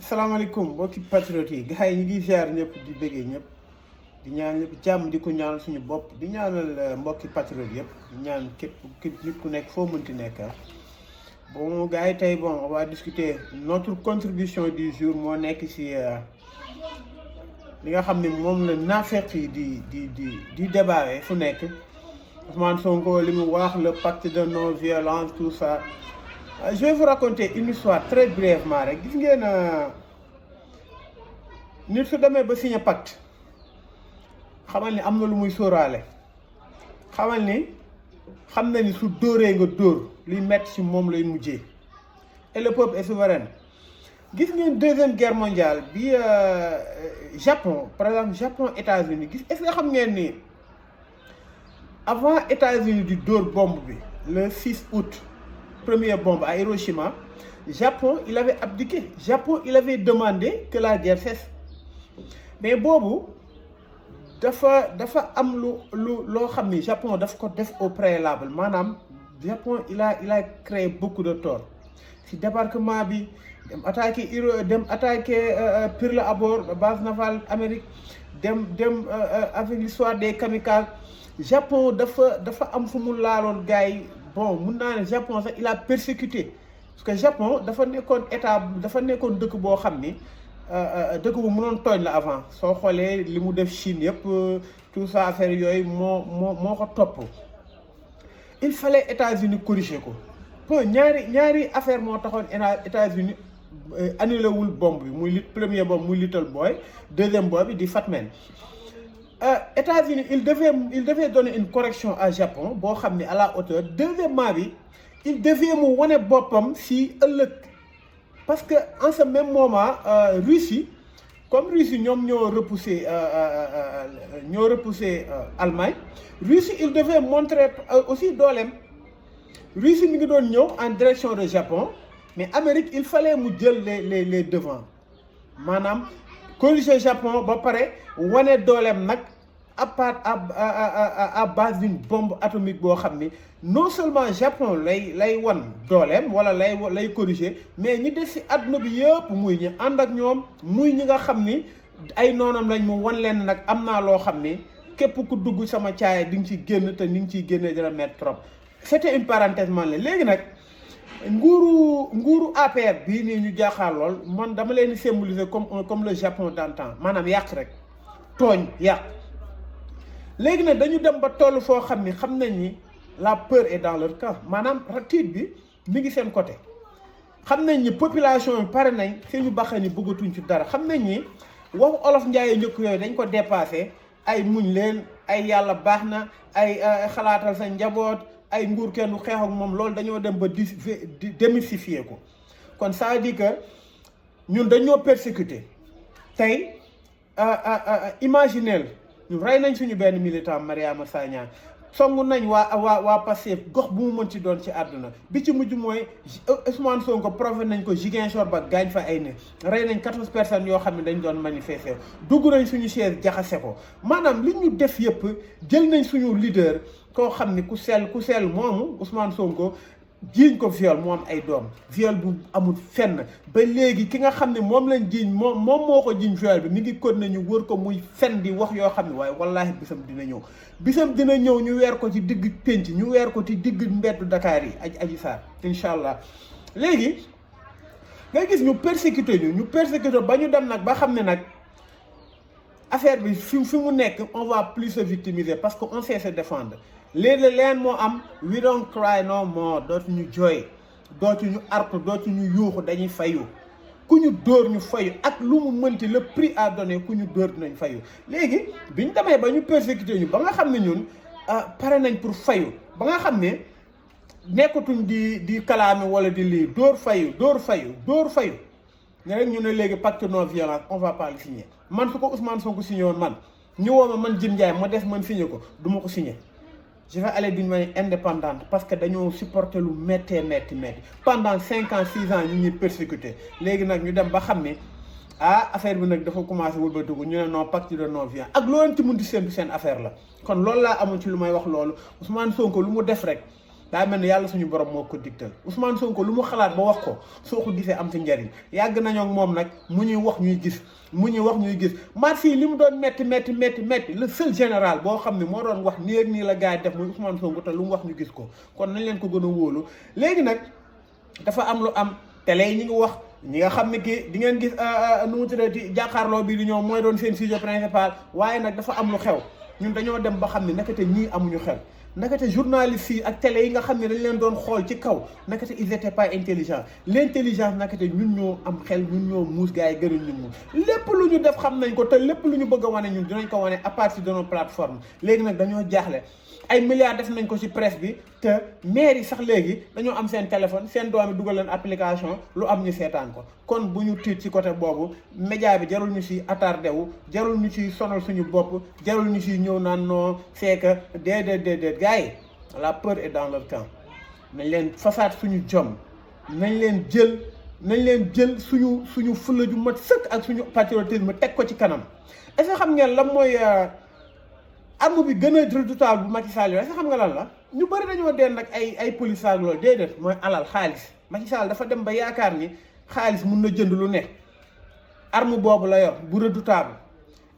salaamaaleykum mbokki patriote yi gars yi ñu ngi ziar ñëpp di bëggee ñëpp di ñaan ñëpp jàmm di ko ñaanal suñu bopp di ñaanal mbokki patriote yëpp di ñaan képp nit ku nekk foo mënti nekk bon gars yi tey bon on va discuter notre contribution du jour moo nekk ci li nga xam ne moom la naafeq yi di débarrer fu nekk Ousmane Sonko li mu wax le pacte de non violence tout ça. Je vais vous raconter une histoire très brièvement rek gis ngeen nit su demee ba signé pacte xamal ni am na lu muy sóoraale xamal ni xam na ni su dóoree nga dóor liy metti ci moom lay mujjee et le peuple est souverain. Gis ngeen deuxième guerre mondiale bi Japon par exemple Japon États-Unis gis est-ce que xam ngeen ni avant États-Unis di dóor bombe bi le 6 août. Première bombe à Hiroshima, Japon, il avait abdiqué. Japon, il avait demandé que la guerre cesse. Mais boobu dafa am loo xam ni Japon daf ko def au préalable maanaam Japon il a créé beaucoup de tort ci débarquement bi dem attaquer Pearl Harbor base navale Amérique dem avec l'histoire des kamikazes Japon dafa am fu mu laaloon gars yi. Bon mun naa ne Japon sax il a persécuté parce que Japon dafa nekkoon dëkk boo xam ni dëkk bu mënoon tooñ la avant soo xoolee li mu def Chine yëpp tout ça affaire yooyu moo ko topp. Il fallait États-Unis corriger ko bon ñaari affaire moo taxoon États-Unis annulé wul bombe bi muy premier bombe muy Little Boy deuxième bombe bi di Fat Man. États-Unis il devait donner une correction à Japon boo xam ne à la hauteur deuxièmement bi il devait mu wane boppam si ëllëg parce que en ce même moment Russie ñoom ñoo repoussé Allemagne Russie il devait montrer aussi dooleem Russie mi ngi doon ñëw en direction de Japon mais Amérique il fallait mu jël les devants maanaam corriger Japon ba pare wane dooleem nag à base d'une bombe atomique boo xam ni non seulement Japon lay wan dooleem wala lay corriger mais ñi des ci àdduna bi yëpp muy ñi ànd ak ñoom muy ñi nga xam ni ay noonam lañ mu wan leen nag am naa loo xam ni képp ku dugg sama caaya di nga ci génn te ni nga ciy génne dina mettre trop. C'était une parenthèse man la léegi nag nguuru APR bii nii ñu jaaxaar lool man dama leen di symboliser comme le Japon d'antan maanaam yàq rek tooñ yàq léegi nag dañu dem ba toll foo xam ni xam nañ ni la peur est dans leur camp maanaam tiit bi mi ngi seen côté xam nañ ni population yi pare nañ suñu baxee ni bëggatuñ ci dara xam nañ ni waxu olof njaaye njëkk yooyu dañ ko dépassé ay muñ leen ay yàlla baax na ay xalaatal sa njaboot ay nguur kenn du xeex ak moom loolu dañoo dem ba démystifier ko kon ça veut dire que ñun dañoo persécuter tey imaginez ñu rey nañ suñu benn militant Mariama Sagna songu nañ waa Pastef gox bu mu mën ci doon ci àdduna bi ci mujj mooy Ousmane Sonko profet nañ ko Ziguinchor ba gaañ fa ay ne rey nañ 14 personnes yoo xam ne dañ doon manifester dugg nañ suñu chaise jaxase ko maanaam li ñu def yëpp jël nañ suñu leader koo xam ni ku sell moomu Ousmane Sonko jiiñ ko viol mu am ay doom viol bu amul fenn ba léegi ki nga xam ne moom lañ jiiñ moom moo ko jiiñ viol bi mi ngi kon nañu wër ko muy fen di wax yoo xam ne waaye wallaahi bisam dina ñëw ñu weer ko ci digg pénc ñu weer ko ci digg mbeddu Dakar yi Adji Sarr incha allah léegi nga gis ñu persécuté ba ñu dem nag ba xam ne nag affaire bi fi mu nekk on va plus se victimiser parce que on sait se défendre léegi leen moo am we don't cry no more dootuñu jooy dootuñu artu dootuñu yuuxu dañuy fayu ku ñu dóor ñu fayu ak lu mu mënti le prix à donner ku ñu dóor dinañ fayu léegi biñ demee ba ñu persécuté ñu ba nga xam ne ñun pare nañ pour fayu ba nga xam ne nekkatuñ di kalaame wala di lii dóor fayu ne rek ñu ne léegi pacte non violence on va pas le signer man su ko Ousmane Sonko signé woon man ñu woo ma man Jim Ndiaye ma def man signé ko du ma ko signé je vais aller d'une manière indépendante parce que dañoo supporter lu métti pendant 5 ans 6 ans ñu ñuy persécuté léegi nag ñu dem ba xam ne affaire bi nag dafa commencé wul ba dugg ñu ne non pacte de non violence ak loolu ci mun di seen affaire la kon loolu laa amoon ci lu may wax loolu Ousmane Sonko lu mu def rek daa mel ni yàlla suñu borom moo ko digtal Ousmane Sonko lu mu xalaat ba wax ko soo ko gisee am ci njariñ yàgg nañoo ak moom nag mu ñuy wax ñuy gis marché yi li mu doon métti le seul général boo xam ne moo doon wax nii ak nii la gars yi def muy Ousmane Sonko te lu mu wax ñu gis ko kon nañ leen ko gën a wóolu léegi nag dafa am lu am télé yi ñi ngi wax ñi nga xam ne kii di ngeen gis nu mu tuddati jàkkaarloo bii di ñoom mooy doon seen sujet principal waaye nag dafa am lu xew ñun dañoo dem ba xam ne nakate ñii amuñu xel nakate journalistes yi ak télé yi nga xam ne dañ leen doon xool ci kaw nakate ils étaient pas intelligents l'intelligence nakate ñun ñoo am xel ñun ñoo muus gars yi gënuñ ñun muus lépp lu ñu def xam nañ ko te lépp lu ñu bëgg a wane ñun dinañ ko wane à partir de nos plateformes léegi nag dañoo jaaxle ay milliards def nañ ko ci presse bi te maire yi sax léegi dañoo am seen téléphone seen doom yi dugal leen application lu am ñu seetaan ko kon bu ñu tiit ci côté boobu média bi jarul ñu ci attardé wu jarul ñu ci sonal suñu bopp jarul ñu ci ñëw naan non c'est que déedéet gars yi la peur est dans leur camp nañ leen fasaat suñu jom nañ leen jël suñu fulla ju mat sëkk ak suñu patriotisme teg ko ci kanam est-ce que xam ngeen lan mooy arme bi gën a redoutable bu Macky Sall yooyu sax xam nga lan la ñu bëri dañoo deen nag ay police ak loolu déedéet mooy alal xaalis Macky Sall dafa dem ba yaakaar ni xaalis mun na jënd lu ne arme boobu la yor bu redoutable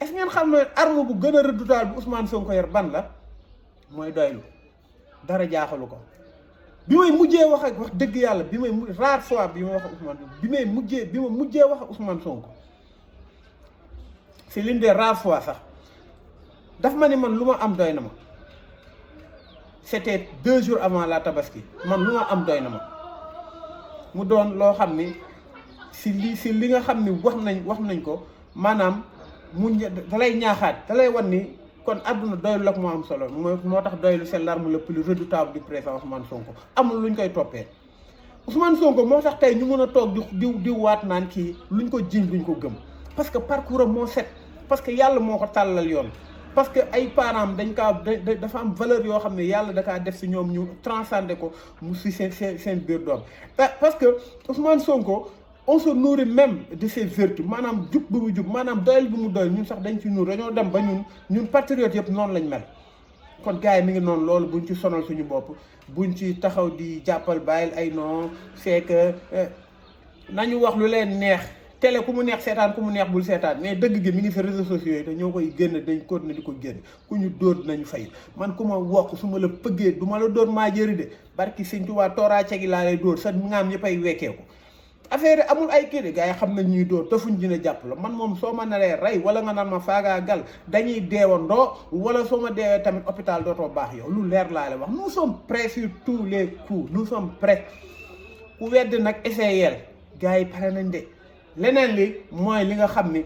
est-ce que ngeen xam ne arme bu gën a redoutable bu Ousmane Sonko yor ban la mooy doylu dara jaaxalu ko bi may mujjee wax dëgg yàlla bi may rare fois bi ma wax ak Ousmane bi ma mujjee wax ak Ousmane Sonko c'est l'une des rares fois sax daf ma ni man lu ma am doy na ma c'était 2 jours avant la tabaski man lu ma am doy na ma mu doon loo xam ni si li nga xam ni wax nañ ko maanaam mu dalay ñaaxaat dalay wan ni kon àdduna doylu la moo am solo moo tax doylu c'est l'arme le plus redoutable du président Ousmane Sonko amul luñ koy toppee Ousmane Sonko moo tax tey ñu mën a toog di waat naan kii luñ ko jiñ luñ ko gëm parce que parcours am moo set parce que yàlla moo ko tàllal yoon parce que ay parents dafa am valeur yoo xam ne yàlla da kaa def si ñoom ñu transcender ko mu si seen biir doom parce que Ousmane Sonko on se nourrit même de ses vertus maanaam jub bi mu jub maanaam doyal bi mu doyal ñun sax dañ ci nourrir dañoo dem ba ñun patriotes yëpp noonu lañ mel kon gars yi mi ngi noonu loolu buñ ci sonal suñu bopp buñ ci taxaw di jàppal bàyyil ay non c'est que nañu wax lu leen neex télé ku mu neex seetaan ku mu neex bul seetaan mais dëgg gi mi ngi sa réseaux sociaux yi te ñoo koy génn dañ continuer di ko génn ku ñu dóor nañu fay man ku ma wokk su ma la pëggee du ma la dóor maa jëri de barki Sëñ Tuubaa tooraa cegi laa lay dóor sa ngaam ñëpp ay wekkeeku affaire amul ay kii de gars yi xam nañ ñuy dóor te fuñ dina jàpp la man moom soo ma naree rey wala nga naan ma faagaagal dañuy deewandoo wala soo ma deewee tamit hôpital dootoo baax yow lu leer laa lay wax nous sommes prêts sur tous les coups nous sommes prêts ku wedd nag essayel gars yi pare nañ de leneen li mooy li nga xam ni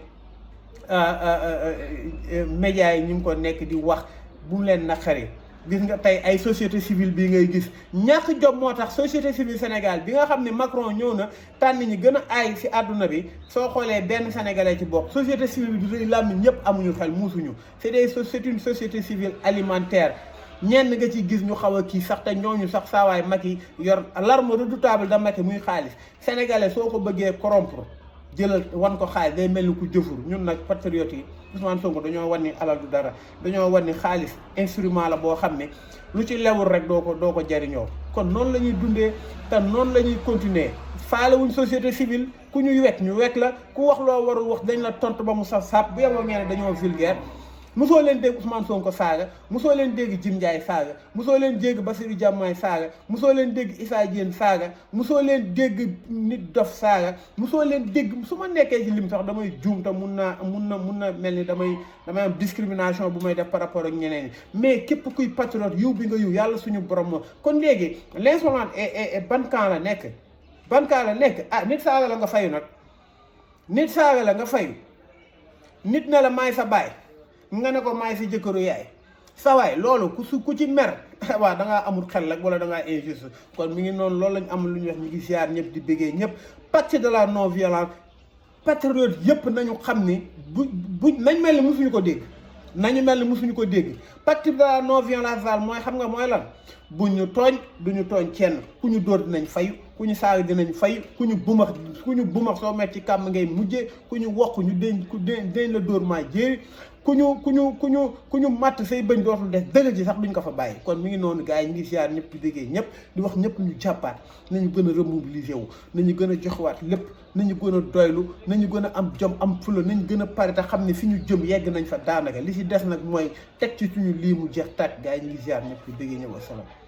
médias yi ñu ngi ko nekk di wax bu mu leen naqari gis nga tey ay société civile bii ngay gis ñàkk jom moo tax société civile Sénégal bi nga xam ne Macron ñëw na tànn ñi gën a aay si àdduna bi soo xoolee benn sénégalais ci bokk société civile bi du làmmiñ ñëpp amuñu xel muusuñu c'est une société civile alimentaire ñenn nga ci gis ñu xaw a kii sax te ñooñu sax saawaay Macky yor l'arme redoutable da Macky muy xaalis sénégalais soo ko bëggee corrompre jëlal wan ko xaalis day mel ni ku jëfur ñun nag patriotes yi Ousmane Sonko dañoo wan ni alal du dara dañoo wan ni xaalis instrument la boo xam ne lu ci lewul rek doo ko jariñoo kon noonu la ñuy dundee te noonu la ñuy continuer faale wuñ société civile ku ñuy wekk ñu wekk la ku wax loo warul wax dañ la tontu ba mu saf sap bu yeboo ngeen ne dañoo vulgaire mosoo leen dégg Ousmane Sonko saaga mosoo leen dégg Jim Ndiaye saaga mosoo leen dégg Bassirou Diomaye saaga mosoo leen dégg Issa Diène saaga mosoo leen dégg nit dof saaga mosoo leen dégg su ma nekkee ci lim sax damay juum te mun na mel ni damay am discrimination bu may def par rapport ak ñeneen ñi mais képp kuy patriote yiw bi nga yiw yàlla suñu borom ma kon léegi l'insolence ban camp la nekk ah nit saaga la nga fayu nag nit saaga la nga fayu nit na la maay sa baay nga ne ko maay si jëkkëru yaay sa waay loolu ku ci mer waaw da ngaa amul xel rek wala da ngaa injuste kon mi ngi noonu loolu lañ amul lu ñuy wax ñu ngi ziar ñëpp di bëggee ñëpp pacte de la non violence patriote yëpp nañu xam ni bu nañ mel ni musuñu ko dégg pacte de la non violence daal mooy xam nga mooy lan bu ñu tooñ duñu tooñ kenn ku ñu dóor dinañ fayu ku ñu saaga dinañ fayu ku ñu bumax soo metti kàmm ngay mujjee ku ñu wokk ñu deñ la dóor maa jéeri ku ñu matt say bëñ dootul des dëgg ji sax duñ ko fa bàyyi. kon mi ngi noonu gars yi ñu ngi ziar ñëpp di déggee ñëpp di wax ñëpp ñu jàppaat nañu gën a remobiliser wu nañu gën a joxewaat lépp nañu gën a doylu nañu gën a am jom am fula nañu gën a pare te xam ne fi ñu jëm yegg nañ fa daanaka li ci des nag mooy teg ci suñu lii mu jeex tàkk gars yi ñu ngi ziar ñëpp di déggee ñëpp asalaam.